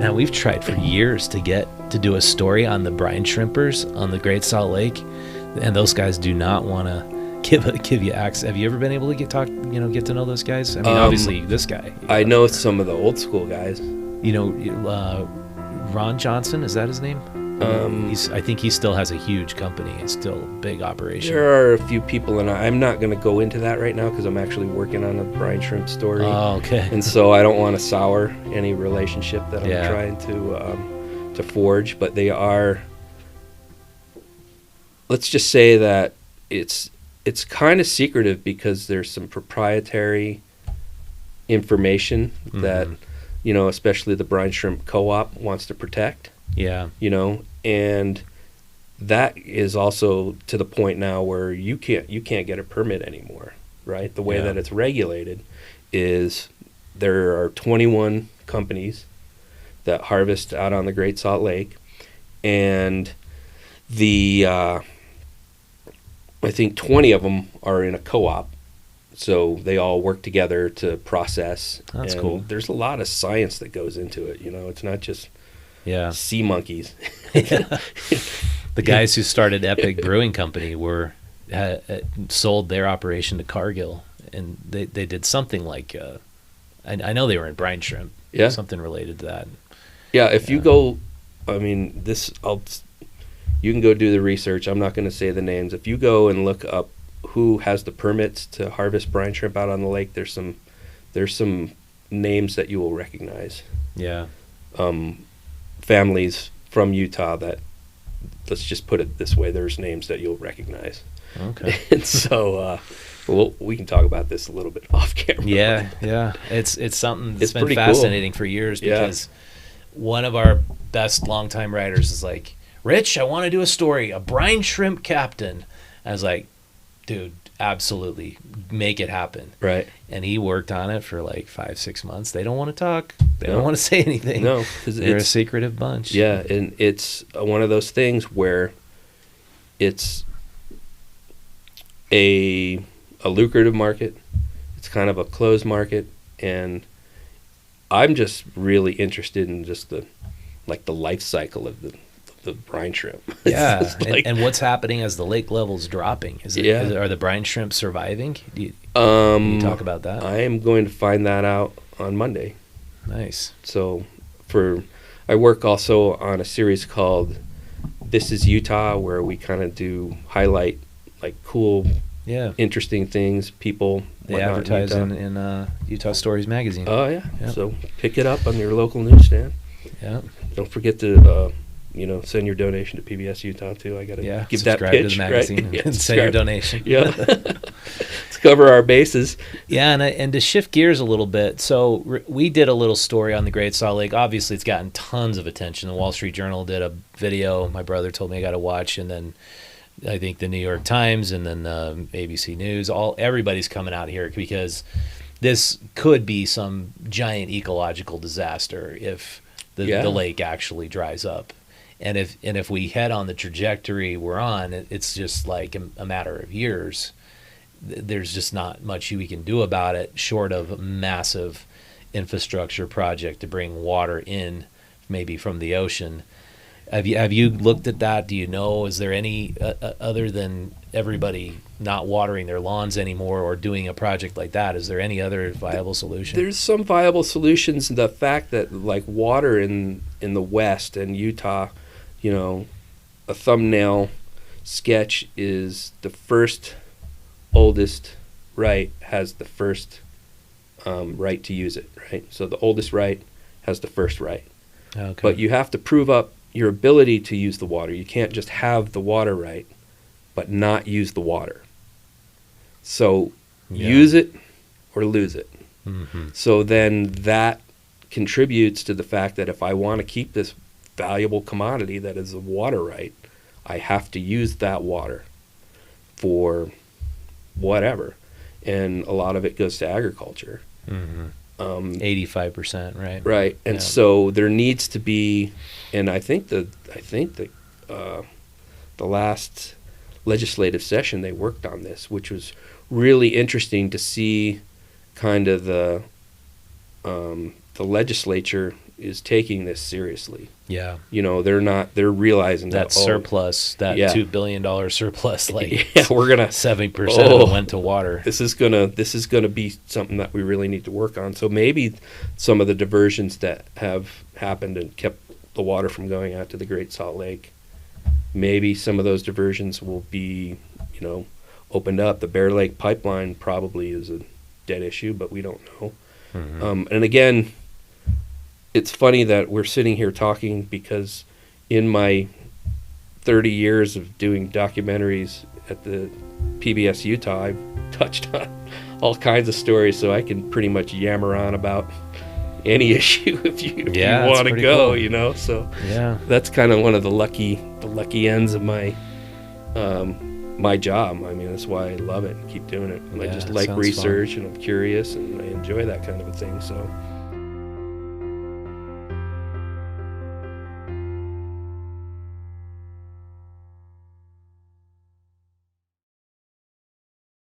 Now we've tried for years to do a story on the brine shrimpers on the Great Salt Lake, and those guys do not want to give you access. Have you ever been able to get to know those guys? I mean, obviously this guy. I know some of the old school guys. Ron Johnson, is that his name? I think he still has a huge company. It's still a big operation. There are a few people, and I'm not going to go into that right now because I'm actually working on a brine shrimp story. Oh, okay. And so I don't want to sour any relationship that I'm trying to forge. But they are. Let's just say that it's kind of secretive because there's some proprietary information that, especially the Brine Shrimp Co-op wants to protect. Yeah. And that is also to the point now where you can't get a permit anymore, right? The way that it's regulated is there are 21 companies that harvest out on the Great Salt Lake, and I think 20 of them are in a co-op, so they all work together to process. That's and cool. There's a lot of science that goes into it. It's not just sea monkeys. The guys who started Epic Brewing Company sold their operation to Cargill, and they did something like I know they were in brine shrimp, something related to that. Yeah, if you go, I mean, you can go do the research. I'm not going to say the names. If you go and look up who has the permits to harvest brine shrimp out on the lake, there's some names that you will recognize. Yeah. Families from Utah that, let's just put it this way, there's names that you'll recognize. Okay. And so we can talk about this a little bit off camera. Yeah. It's something that's been pretty fascinating for years because one of our best longtime writers is like, Rich, I want to do a story, a brine shrimp captain. I was like, dude, absolutely, make it happen. Right. And he worked on it for like 5-6 months. They don't want to talk. They don't want to say anything. No. They're a secretive bunch. Yeah, and it's one of those things where it's a lucrative market. It's kind of a closed market, and I'm just really interested in just the life cycle of the brine shrimp. Yeah, and what's happening as the lake level's dropping? Are the brine shrimp surviving? Can you talk about that? I am going to find that out on Monday. Nice. So I work also on a series called This is Utah, where we kind of highlight like cool, interesting things, people. They advertise in Utah Stories magazine. Oh, yeah. Yep. So pick it up on your local newsstand. Yeah. Don't forget to send your donation to PBS Utah too. I got to give that pitch, to the magazine, right? and send your donation. Yeah. Let's cover our bases. Yeah, and to shift gears a little bit, so we did a little story on the Great Salt Lake. Obviously, it's gotten tons of attention. The Wall Street Journal did a video. My brother told me I got to watch, and then I think the New York Times, and then ABC News. Everybody's coming out here because this could be some giant ecological disaster if the lake actually dries up. And if we head on the trajectory we're on, it's just like a matter of years. There's just not much we can do about it, short of a massive infrastructure project to bring water in, maybe from the ocean. Have you looked at that? Do you know? Is there any other than everybody not watering their lawns anymore or doing a project like that? Is there any other viable solution? There's some viable solutions. The fact that like water in the West and Utah. A thumbnail sketch is the first oldest right has the first right to use it, right? So the oldest right has the first right. Okay. But you have to prove up your ability to use the water. You can't just have the water right, but not use the water. So use it or lose it. Mm-hmm. So then that contributes to the fact that if I want to keep this valuable commodity that is a water right, I have to use that water for whatever, and a lot of it goes to agriculture. 85%, right? Right, and so there needs to be, and I think the last legislative session they worked on this, which was really interesting to see, kind of the legislature is taking this seriously. Yeah. They're realizing that surplus, that $2 billion surplus, like we're gonna 70% of it went to water. This is gonna be something that we really need to work on. So maybe some of the diversions that have happened and kept the water from going out to the Great Salt Lake, maybe some of those diversions will be, opened up. The Bear Lake pipeline probably is a dead issue, but we don't know. Mm-hmm. And again, it's funny that we're sitting here talking because in my 30 years of doing documentaries at the PBS Utah, I've touched on all kinds of stories, so I can pretty much yammer on about any issue if you want to go, cool. So that's kind of one of the lucky ends of my my job. I mean, that's why I love it and keep doing it. I just like research, fun. And I'm curious, and I enjoy that kind of a thing. So.